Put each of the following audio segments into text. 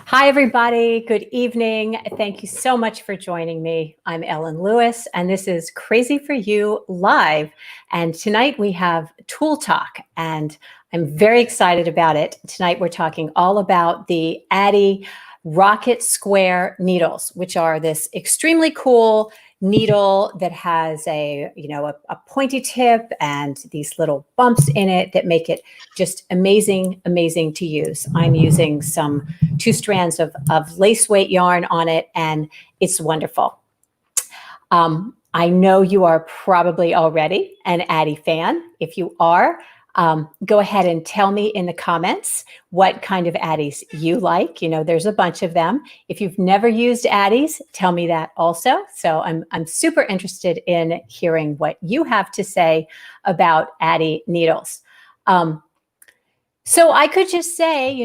Hi, everybody. Good evening. Thank you so much for joining me. I'm Ellen Lewis, and this is Crazy for You Live. And tonight we have Tool Talk, and I'm very excited about it. Tonight we're talking all about the Addi Rocket Square needles, which are this extremely cool needle that has a pointy tip and these little bumps in it that make it just amazing to use. I'm using some 2 strands of lace weight yarn on it, and it's wonderful. I know you are probably already an Addi fan. If you are, go ahead and tell me in the comments what kind of Addis you like. You know, there's a bunch of them. If you've never used Addis, tell me that also. So I'm super interested in hearing what you have to say about Addi needles. So I could just say,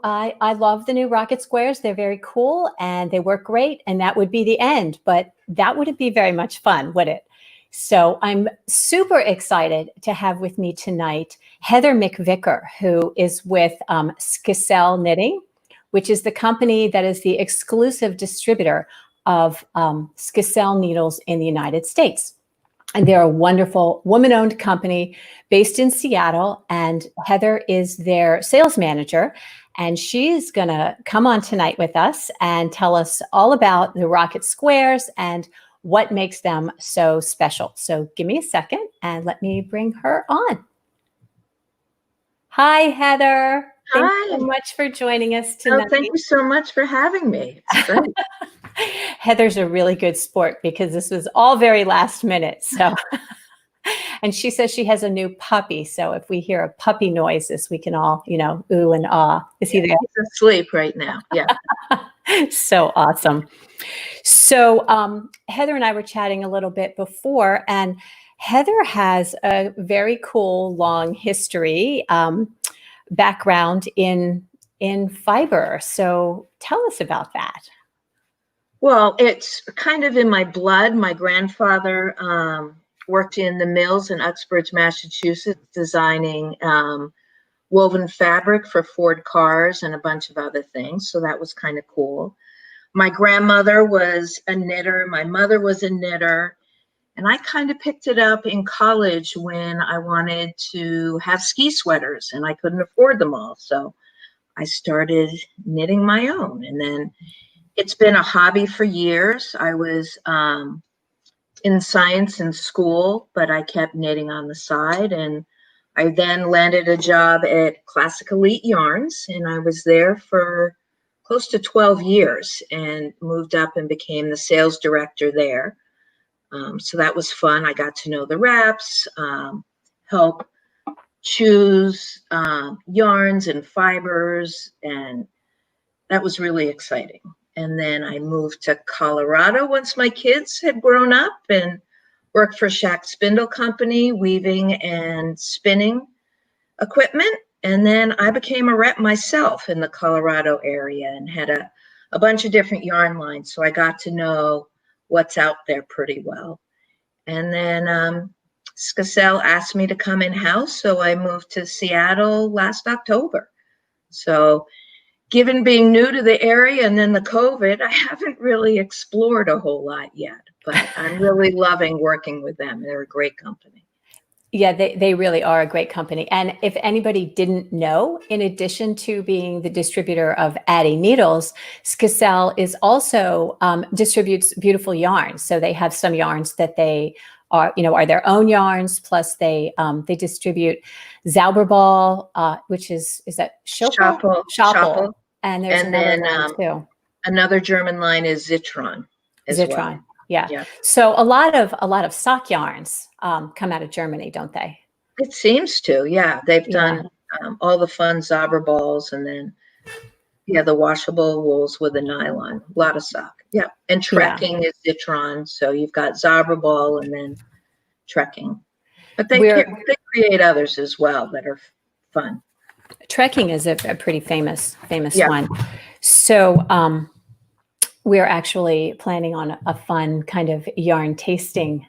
I love the new Rocket Squares. They're very cool and they work great. And that would be the end, but that wouldn't be very much fun, would it? So I'm super excited to have with me tonight Heather McVicker, who is with Scell Knitting, which is the company that is the exclusive distributor of Scell needles in the United States. And they're a wonderful woman-owned company based in Seattle, and Heather is their sales manager. And she's going to come on tonight with us and tell us all about the Rocket Squares and what makes them so special. So give me a second and let me bring her on. Hi, Heather. Thank you so much for joining us tonight. Oh, thank you so much for having me. It's great. Heather's a really good sport because this was all very last minute. So, and she says she has a new puppy. So if we hear a puppy noises, we can all, ooh and ah. Is he there? He's asleep right now. Yeah. So awesome. So Heather and I were chatting a little bit before, and Heather has a very cool long history, background in fiber. So tell us about that. Well, it's kind of in my blood. My grandfather worked in the mills in Uxbridge, Massachusetts, designing woven fabric for Ford cars and a bunch of other things. So that was kind of cool. My grandmother was a knitter. My mother was a knitter. And I kind of picked it up in college when I wanted to have ski sweaters and I couldn't afford them all. So I started knitting my own. And then it's been a hobby for years. I was in science in school, but I kept knitting on the side. And I then landed a job at Classic Elite Yarns, and I was there for close to 12 years and moved up and became the sales director there. So that was fun. I got to know the reps, help choose yarns and fibers, and that was really exciting. And then I moved to Colorado once my kids had grown up and worked for Shack Spindle Company, weaving and spinning equipment. And then I became a rep myself in the Colorado area and had a bunch of different yarn lines. So I got to know what's out there pretty well. And then Scell asked me to come in-house, so I moved to Seattle last October. So given being new to the area and then the COVID, I haven't really explored a whole lot yet, but I'm really loving working with them. They're a great company. Yeah, they really are a great company. And if anybody didn't know, in addition to being the distributor of Addi needles, Scell is also distributes beautiful yarns. So they have some yarns that they are their own yarns. Plus they distribute Zauberball, which is that Schoppel. And there's another line too. Another German line is Zitron. Well. Yeah. So a lot of sock yarns come out of Germany, don't they? It seems to. Yeah, they've done all the fun Zauberballs, and then the washable wools with the nylon. A lot of sock. Yeah, and trekking is Zitron. So you've got Zauberball and then trekking. But they create others as well that are fun. Trekking is a pretty famous one. So we're actually planning on a fun kind of yarn tasting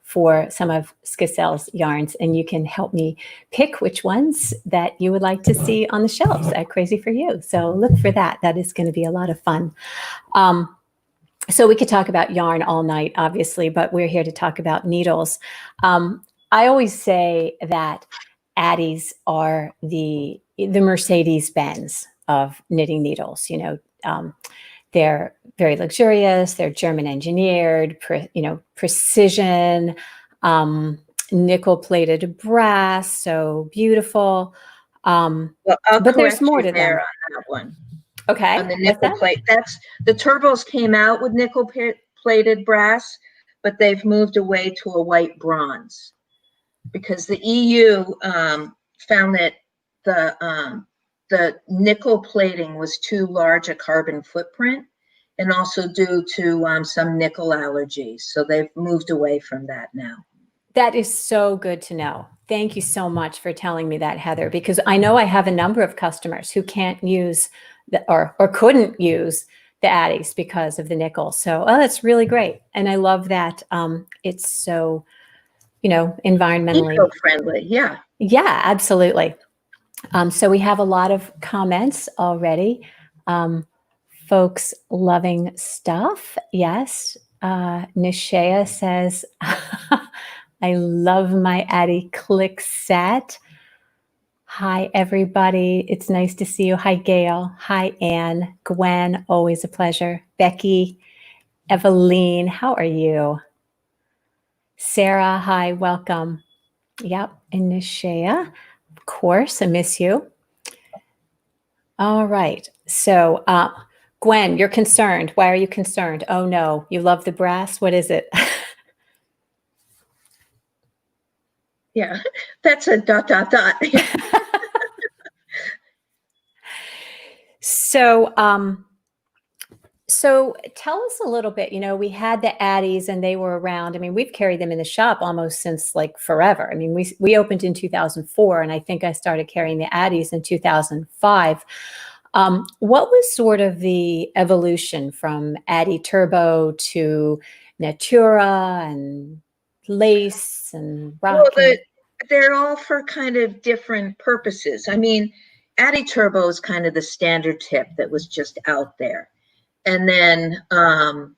for some of Scell's yarns, and you can help me pick which ones that you would like to see on the shelves at Crazy for You. So look for that. That is going to be a lot of fun. So we could talk about yarn all night, obviously, but we're here to talk about needles. I always say that Addies are the Mercedes-Benz of knitting needles. They're very luxurious. They're German engineered, precision, nickel-plated brass, so beautiful. Well, I'll but there's correct more you to there them. on that one. Okay. On the What's nickel that? plate, that's the turbos came out with nickel plated brass, but they've moved away to a white bronze because the EU found that the nickel plating was too large a carbon footprint, and also due to some nickel allergies. So they've moved away from that now. That is so good to know. Thank you so much for telling me that, Heather, because I know I have a number of customers who can't use or couldn't use the Addies because of the nickel. So, that's really great. And I love that it's so, environmentally eco-friendly. Yeah. Yeah, absolutely. So we have a lot of comments already. Folks loving stuff. Yes. Nishaya says, I love my Addi click set. Hi, everybody. It's nice to see you. Hi, Gail. Hi, Anne. Gwen, always a pleasure. Becky, Eveline, how are you? Sarah, hi, welcome. Yep, and Nishaya, of course, I miss you. All right. So, Gwen, you're concerned. Why are you concerned? Oh, no. You love the brass? What is it? Yeah, that's a ... So, so tell us a little bit. We had the Addies and they were around. I mean, we've carried them in the shop almost since like forever. I mean, we opened in 2004, and I think I started carrying the Addies in 2005. What was sort of the evolution from Addi Turbo to Natura and Lace and Rocket? Well, they're all for kind of different purposes. I mean, Addi Turbo is kind of the standard tip that was just out there. And then, and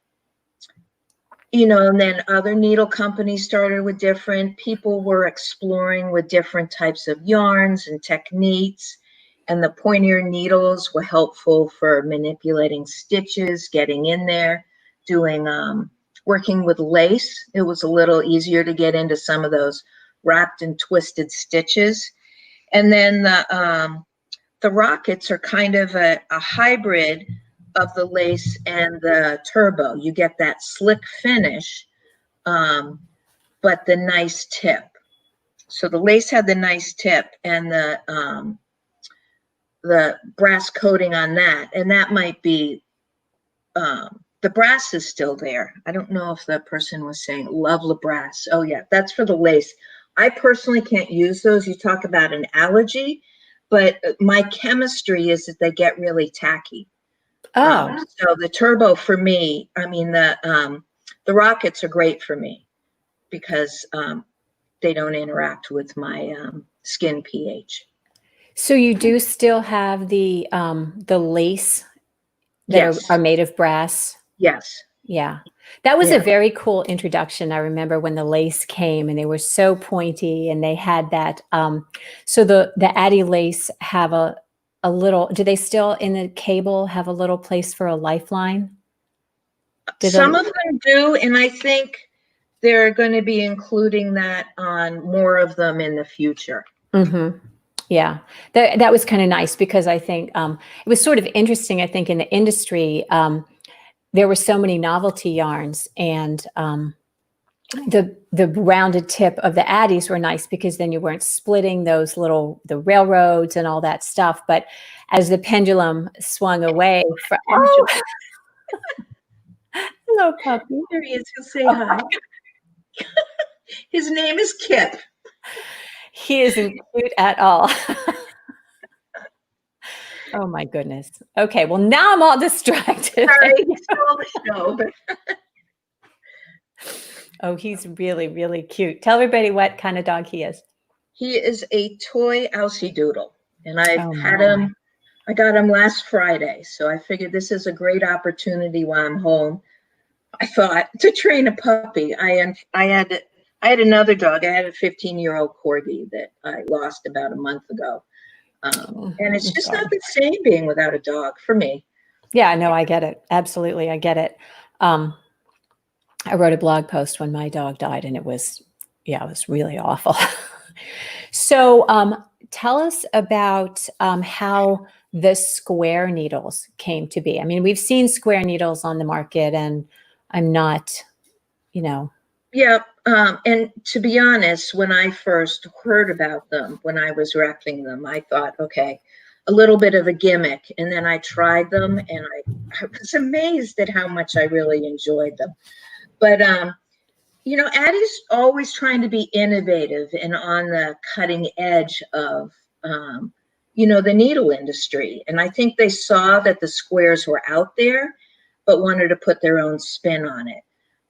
then other needle companies started with different, people were exploring with different types of yarns and techniques. And the pointier needles were helpful for manipulating stitches, getting in there, doing, working with lace. It was a little easier to get into some of those wrapped and twisted stitches. And then the Rockets are kind of a hybrid of the lace and the turbo. You get that slick finish, but the nice tip. So the lace had the nice tip and the brass coating on that. And that might be, the brass is still there. I don't know if the person was saying love the brass. Oh yeah, that's for the lace. I personally can't use those. You talk about an allergy, but my chemistry is that they get really tacky. Oh, so the turbo for me, I mean, the Rockets are great for me because they don't interact with my skin pH. so you do still have the lace that Yes. are made of brass? Yes. Yeah. That was Yeah. a very cool introduction. I remember when the lace came and they were so pointy and they had that. So the Addi Lace have a little, do they still in the cable have a little place for a lifeline? Some of them do, and I think they're going to be including that on more of them in the future. Mm-hmm. Yeah, that was kind of nice because I think it was sort of interesting. I think in the industry, there were so many novelty yarns, and the rounded tip of the Addies were nice because then you weren't splitting the railroads and all that stuff. But as the pendulum swung away from, hello, puppy. There he is. He'll say hi. His name is Kip. He isn't cute at all. Oh my goodness. Okay, well now I'm all distracted. Sorry, he stole the show. Oh, he's really, really cute. Tell everybody what kind of dog he is. He is a toy Aussie Doodle, and I've Oh had my. him. I got him last Friday, so I figured this is a great opportunity while I'm home. I thought to train a puppy. I had another dog. I had a 15-year-old corgi that I lost about a month ago, Oh, and it's I'm just not sorry. the same being without a dog for me. Yeah, no, I get it. Absolutely, I get it. Um, I wrote a blog post when my dog died, and it was, yeah, it was really awful. So, tell us about how the square needles came to be. I mean, we've seen square needles on the market, and I'm not, you know, Yeah, and to be honest, when I first heard about them, when I was wrapping them, I thought, okay, a little bit of a gimmick. And then I tried them, and I was amazed at how much I really enjoyed them. But Addie's always trying to be innovative and on the cutting edge of, the needle industry. And I think they saw that the squares were out there, but wanted to put their own spin on it.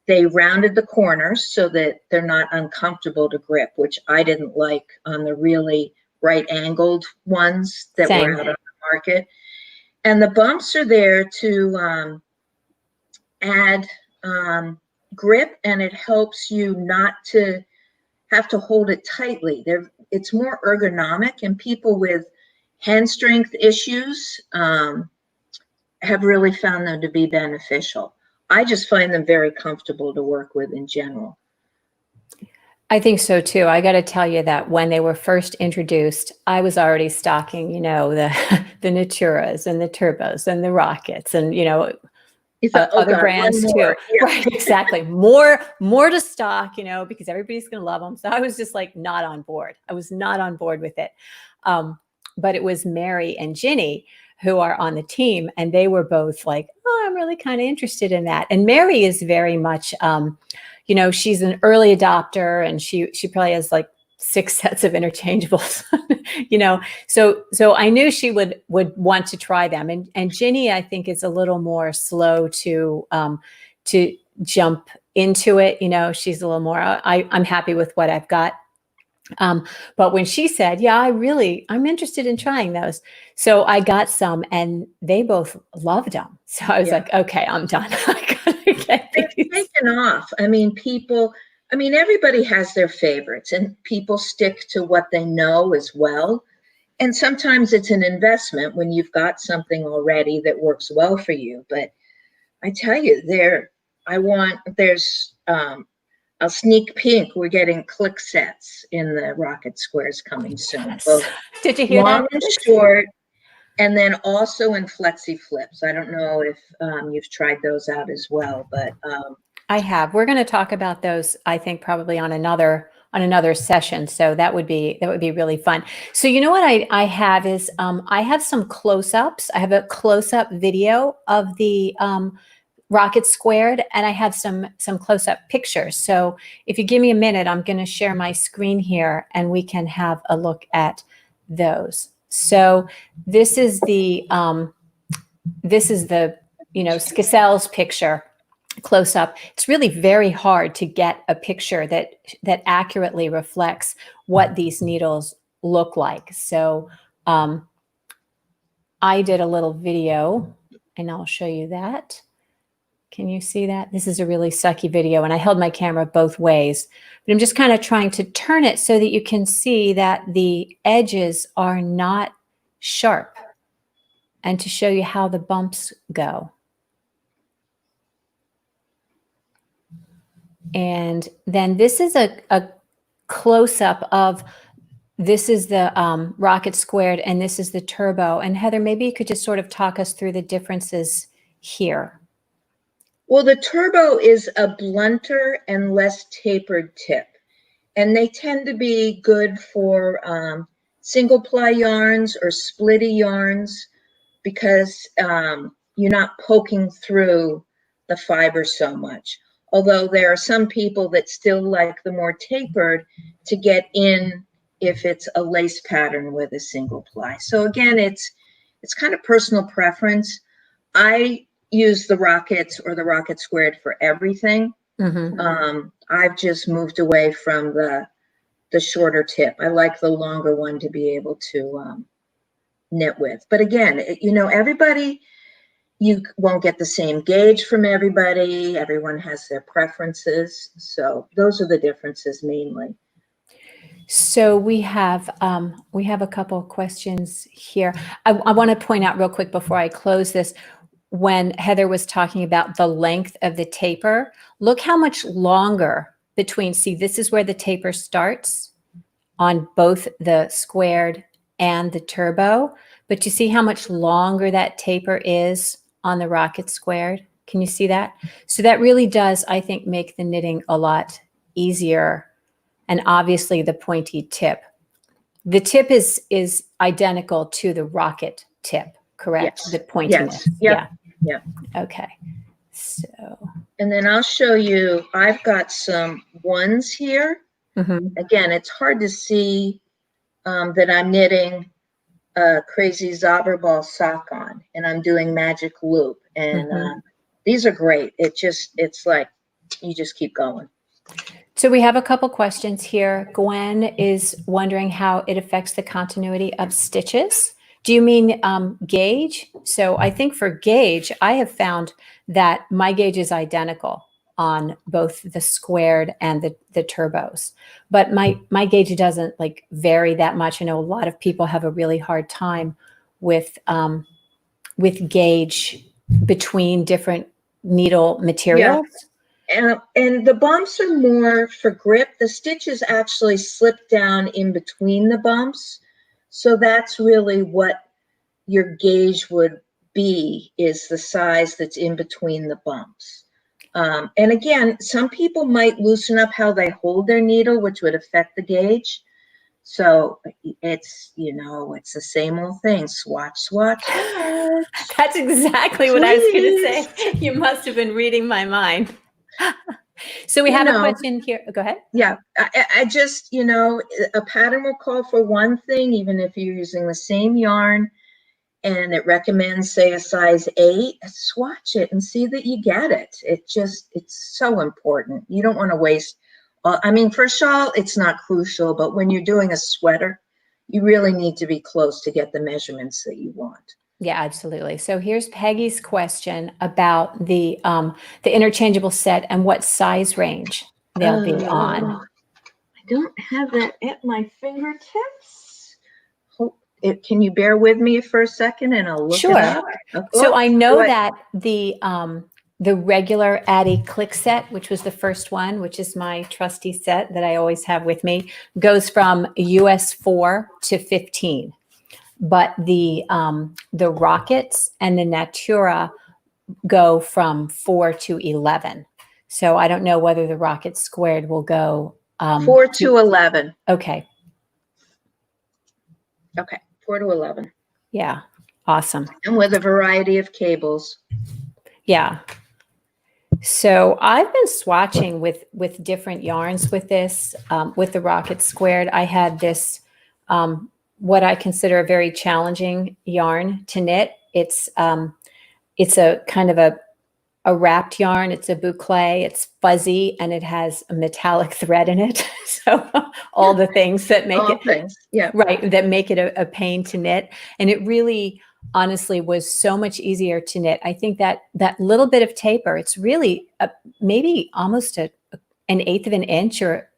They rounded the corners so that they're not uncomfortable to grip, which I didn't like on the really right angled ones that were same. out on the market. And the bumps are there to add grip, and it helps you not to have to hold it tightly. It's more ergonomic, and people with hand strength issues have really found them to be beneficial. I just find them very comfortable to work with in general. I think so too. I got to tell you that when they were first introduced, I was already stocking, the the Naturas and the Turbos and the Rockets, and You thought, oh other God, one brands too. more. Yeah. Right, exactly. More to stock, because everybody's going to love them. So I was just like not on board. I was not on board with it. But it was Mary and Ginny who are on the team, and they were both like, "Oh, I'm really kind of interested in that." And Mary is very much, she's an early adopter, and she probably has like 6 sets of interchangeables, so I knew she would want to try them. And Ginny, I think, is a little more slow to jump into it. She's a little more, I'm happy with what I've got. But when she said, yeah, I'm interested in trying those. So I got some, and they both loved them. So I was Yeah. like, okay, I'm done. I gotta get They've these. taken off. Everybody has their favorites, and people stick to what they know as well. And sometimes it's an investment when you've got something already that works well for you. But I tell you, there's a sneak peek. We're getting click sets in the Rocket Squares coming soon, Yes. both Did you hear long that? and short, and then also in flexi flips. I don't know if you've tried those out as well, but I have. We're going to talk about those, I think, probably on another session. So that would be really fun. So what I have is I have some close-ups. I have a close-up video of the Rocket Squared, and I have some close-up pictures. So if you give me a minute, I'm going to share my screen here, and we can have a look at those. So this is the Scell's picture close up. It's really very hard to get a picture that accurately reflects what these needles look like. So I did a little video, and I'll show you that. Can you see that? This is a really sucky video, and I held my camera both ways, but I'm just kind of trying to turn it so that you can see that the edges are not sharp, and to show you how the bumps go. And then this is a close-up of, this is the Rocket Squared, and this is the Turbo. And Heather, maybe you could just sort of talk us through the differences here. well, the Turbo is a blunter and less tapered tip, and they tend to be good for single ply yarns or splitty yarns because you're not poking through the fiber so much. Although there are some people that still like the more tapered to get in if it's a lace pattern with a single ply. So again, it's kind of personal preference. I use the Rockets or the Rocket Squared for everything. I've just moved away from the shorter tip. I like the longer one to be able to knit with. But again, you know, everybody, you won't get the same gauge from everybody. Everyone has their preferences. So those are the differences mainly. So we have a couple of questions here. I want to point out real quick before I close this, when Heather was talking about the length of the taper, look how much longer between, see, this is where the taper starts on both the squared and the turbo, but you see how much longer that taper is on the Rocket Squared? Can you see that? So that really does, I think, make the knitting a lot easier. And obviously the pointy tip. The tip is identical to the Rocket tip, correct? Yes. The pointiness. Yes. Yeah. Okay. So. And then I'll show you, I've got some ones here. Again, it's hard to see that I'm knitting a crazy Zauberball sock on, and I'm doing magic loop. And these are great. It's like, you just keep going. So we have a couple questions here. Gwen is wondering how it affects the continuity of stitches. Do you mean gauge? So I think for gauge, I have found that my gauge is identical on both the squared and the turbos, but my gauge doesn't like vary that much. I know a lot of people have a really hard time with gauge between different needle materials. Yeah. And the bumps are more for grip. The stitches actually slip down in between the bumps. So that's really what your gauge would be, is the size that's in between the bumps. And again, some people might loosen up how they hold their needle, which would affect the gauge. So it's, you know, it's the same old thing. Swatch, swatch, swatch. That's exactly what I was going to say. You must have been reading my mind. So we have a question here. Go ahead. Yeah, I just, you know, a pattern will call for one thing, even if you're using the same yarn, and it recommends, say, a size 8, swatch it and see that you get it. It's so important. You don't want to waste, I mean, for a shawl, it's not crucial, but when you're doing a sweater, you really need to be close to get the measurements that you want. Yeah, absolutely. So here's Peggy's question about the interchangeable set and what size range they'll be on. I don't have that at my fingertips. Can you bear with me for a second and I'll look it up? So I know that the regular Addi click set, which was the first one, which is my trusty set that I always have with me, goes from US 4 to 15. But the Rockets and the Natura go from 4 to 11. So I don't know whether the Rocket Squared will go 4 to 11. Okay. Okay, 4 to 11. Yeah, awesome. And with a variety of cables. Yeah. So I've been swatching with different yarns with this, with the Rocket Squared. I had this, what I consider a very challenging yarn to knit. It's a kind of a wrapped yarn. It's a boucle. It's fuzzy and it has a metallic thread in it. So all the things that make that make it a pain to knit. And it really, honestly, was so much easier to knit. I think that little bit of taper, it's really maybe almost an 1/8 of an inch or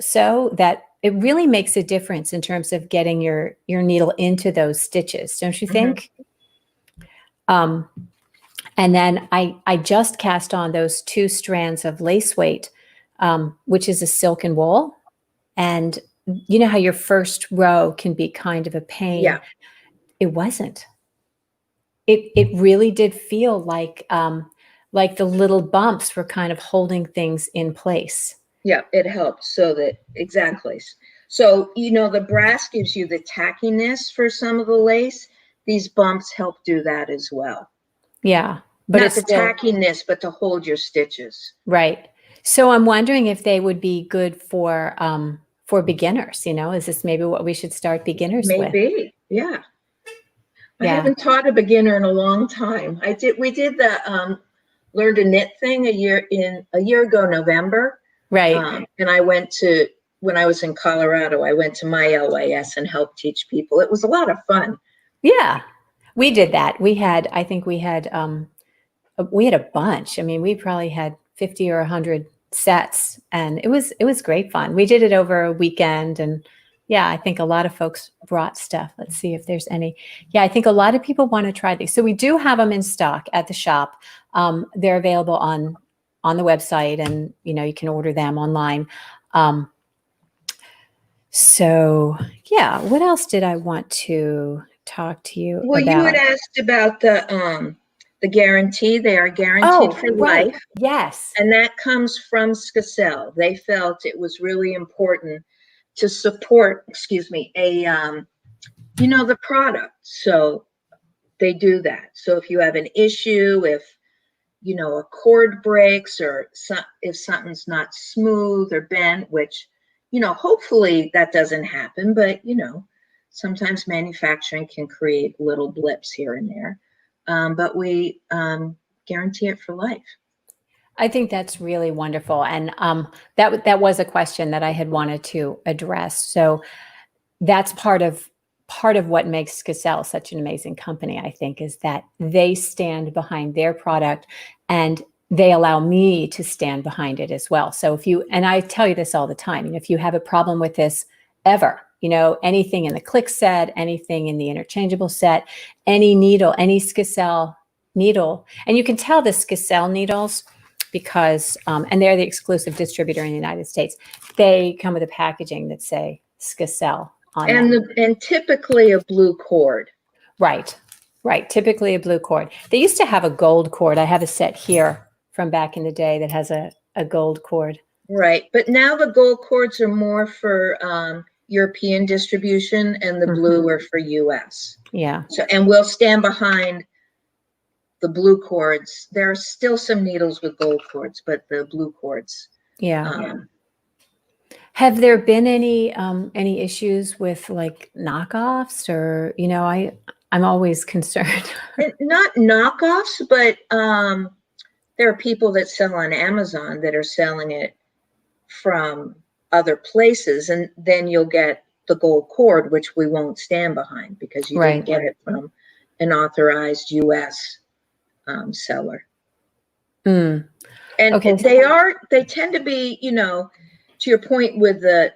so, that it really makes a difference in terms of getting your needle into those stitches, don't you think? And then I just cast on those 2 strands of lace weight, which is a silk and wool. And you know how your first row can be kind of a pain? Yeah. It wasn't. It really did feel like the little bumps were kind of holding things in place. Yeah, it helped. So that, exactly. So, you know, the brass gives you the tackiness for some of the lace. These bumps help do that as well. Yeah. But not it's the tackiness, but to hold your stitches. Right. So I'm wondering if they would be good for beginners. You know, is this maybe what we should start beginners with? Maybe, yeah. I haven't taught a beginner in a long time. We did the learned a knit thing a year ago November. Right. And I went to, when I was in Colorado, I went to my LYS and helped teach people. It was a lot of fun. Yeah, we did that. I think we had a bunch. I mean, we probably had 50 or 100 sets, and it was great fun. We did it over a weekend, and yeah, I think a lot of folks brought stuff. Let's see if there's any. Yeah, I think a lot of people want to try these. So we do have them in stock at the shop. They're available on the website, and you can order them online. So yeah, what else did I want to talk to you Well, about? you had asked about the guarantee. They are guaranteed for right. life. Yes. And that comes from Scell. They felt it was really important to support, the product. So they do that. So if you have an issue, if, a cord breaks or if something's not smooth or bent, which, hopefully that doesn't happen, but, sometimes manufacturing can create little blips here and there. But we guarantee it for life. I think that's really wonderful. And that was a question that I had wanted to address. So that's part of what makes Scell such an amazing company, I think, is that they stand behind their product and they allow me to stand behind it as well. So and I tell you this all the time, if you have a problem with this ever, anything in the click set, anything in the interchangeable set, any needle, any Scell needle, and you can tell the Scell needles because, and they're the exclusive distributor in the United States, they come with a packaging that say Scell on them. And typically a blue cord. Right. Typically a blue cord. They used to have a gold cord. I have a set here from back in the day that has a gold cord. Right. But now the gold cords are more for European distribution and the blue are for US. Yeah. So, and we'll stand behind the blue cords. There are still some needles with gold cords, but the blue cords. Yeah. Have there been any issues with like knockoffs or, I'm always concerned. Not knockoffs, but there are people that sell on Amazon that are selling it from other places, and then you'll get the gold cord, which we won't stand behind because you didn't get it from an authorized US seller. And okay. They tend to be, to your point with the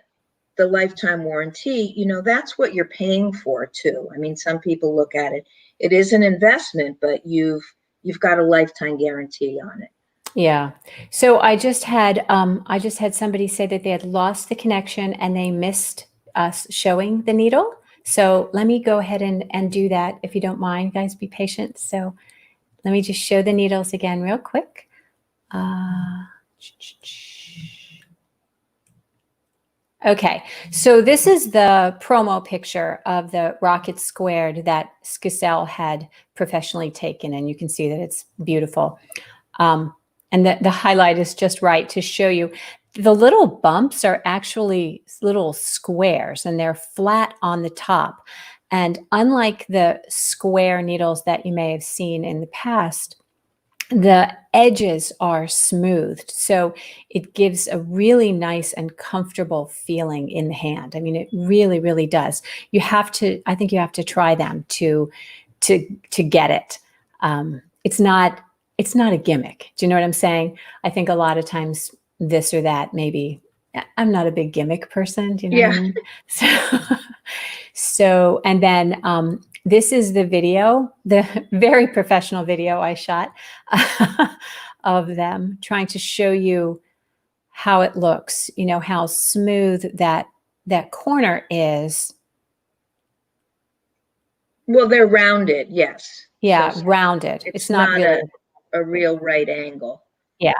lifetime warranty, that's what you're paying for too. I mean, some people look at it, it is an investment, but you've got a lifetime guarantee on it. Yeah. So I just had somebody say that they had lost the connection and they missed us showing the needle. So let me go ahead and do that. If you don't mind, guys, be patient. So let me just show the needles again real quick. Okay, so this is the promo picture of the Rocket Squared that Scell had professionally taken, and you can see that it's beautiful. And the highlight is just right to show you. The little bumps are actually little squares, and they're flat on the top. And unlike the square needles that you may have seen in the past, the edges are smoothed. So it gives a really nice and comfortable feeling in the hand. I mean, it really, really does. I think you have to try them to get it. It's not a gimmick. Do you know what I'm saying? I think a lot of times this or that, maybe I'm not a big gimmick person. Do you know what I mean? So, and then, this is the video, the very professional video I shot of them trying to show you how it looks, how smooth that corner is. Well, they're rounded, yes. Yeah, so rounded. It's not really a real right angle. Yeah.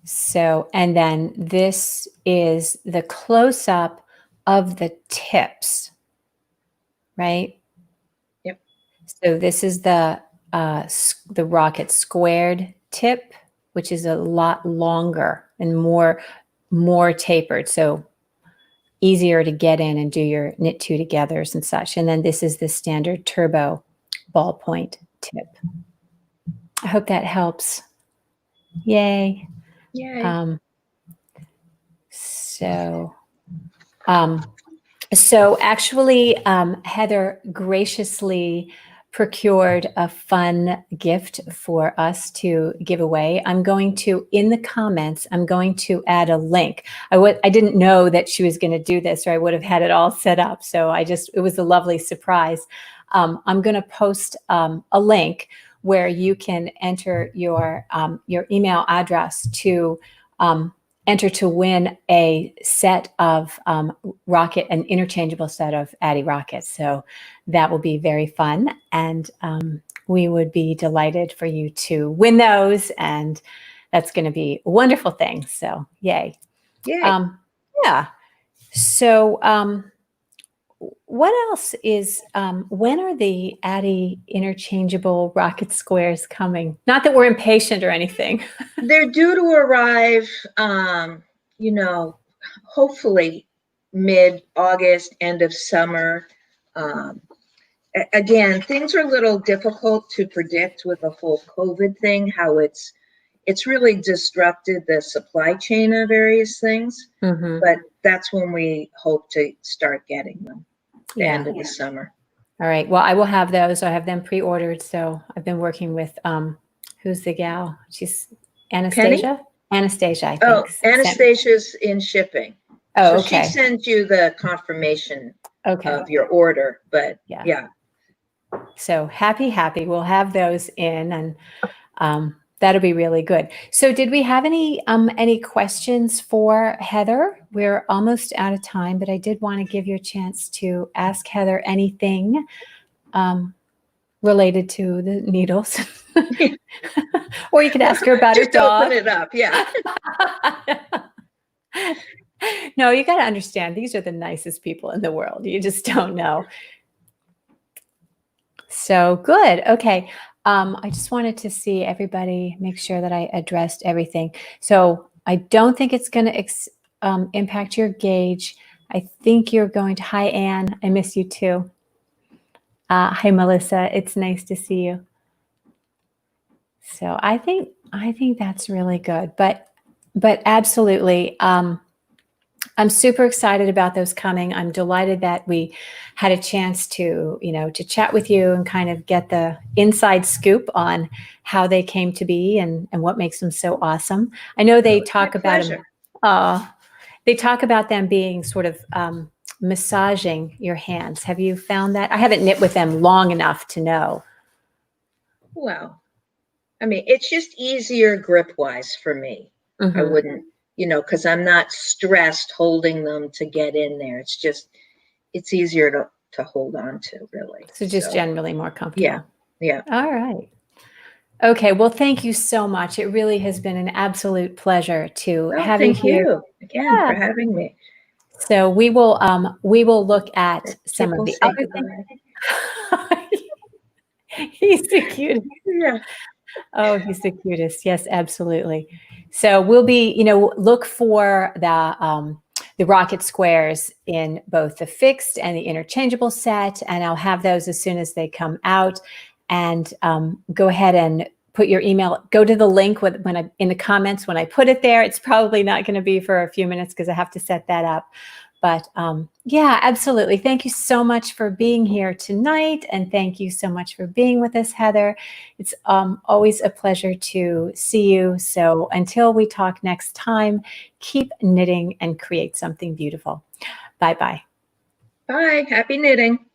So, and then this is the close-up of the tips. Right? Yep. So this is the Rocket Squared tip, which is a lot longer and more tapered. So easier to get in and do your knit two togethers and such. And then this is the standard turbo ballpoint tip. I hope that helps. Yay. Yay. So actually, Heather graciously procured a fun gift for us to give away. I'm going to, in the comments, I'm going to add a link. I didn't know that she was going to do this, or I would have had it all set up. So it was a lovely surprise. I'm going to post a link where you can enter your email address to enter to win a set of an interchangeable set of Addi Rockets. So that will be very fun. And we would be delighted for you to win those. And that's going to be a wonderful thing. So yay. Yay. Yeah. So what else is, when are the Addi Interchangeable Rocket Squares coming? Not that we're impatient or anything. They're due to arrive, hopefully mid-August, end of summer. Again, things are a little difficult to predict with the whole COVID thing, how it's really disrupted the supply chain of various things. Mm-hmm. But that's when we hope to start getting them, the end of the summer. All right. Well, I will have those. I have them pre-ordered. So I've been working with, who's the gal? She's Anastasia? Penny? Anastasia, I think. Oh, Anastasia's in shipping. Oh, so okay. She sends you the confirmation of your order, but yeah. So happy. We'll have those in, and that'll be really good. So did we have any questions for Heather? We're almost out of time, but I did want to give you a chance to ask Heather anything related to the needles. Or you could ask her about her dog. Just open it up, yeah. No, you got to understand, these are the nicest people in the world. You just don't know. So good. Okay. I just wanted to see everybody, make sure that I addressed everything. So I don't think it's going to impact your gauge. I think you're going to, hi, Anne. I miss you too. Hi, Melissa. It's nice to see you. So I think that's really good, but absolutely. I'm super excited about those coming. I'm delighted that we had a chance to, to chat with you and kind of get the inside scoop on how they came to be and what makes them so awesome. I know they talk about them. They talk about them being sort of massaging your hands. Have you found that? I haven't knit with them long enough to know. Well, I mean, it's just easier grip-wise for me. Mm-hmm. I wouldn't, because I'm not stressed holding them to get in there. It's easier to hold on to, really. So just generally more comfortable. Yeah. All right. Okay. Well, thank you so much. It really has been an absolute pleasure to have you here. Thank you again for having me. So we will look at some of the other things. He's the cutest. Yeah. Oh, he's the cutest. Yes, absolutely. So we'll be, look for the rocket squares in both the fixed and the interchangeable set, and I'll have those as soon as they come out. And go ahead and put your email. Go to the link in the comments when I put it there. It's probably not going to be for a few minutes because I have to set that up. But yeah, absolutely. Thank you so much for being here tonight. And thank you so much for being with us, Heather. It's always a pleasure to see you. So until we talk next time, keep knitting and create something beautiful. Bye-bye. Bye. Happy knitting.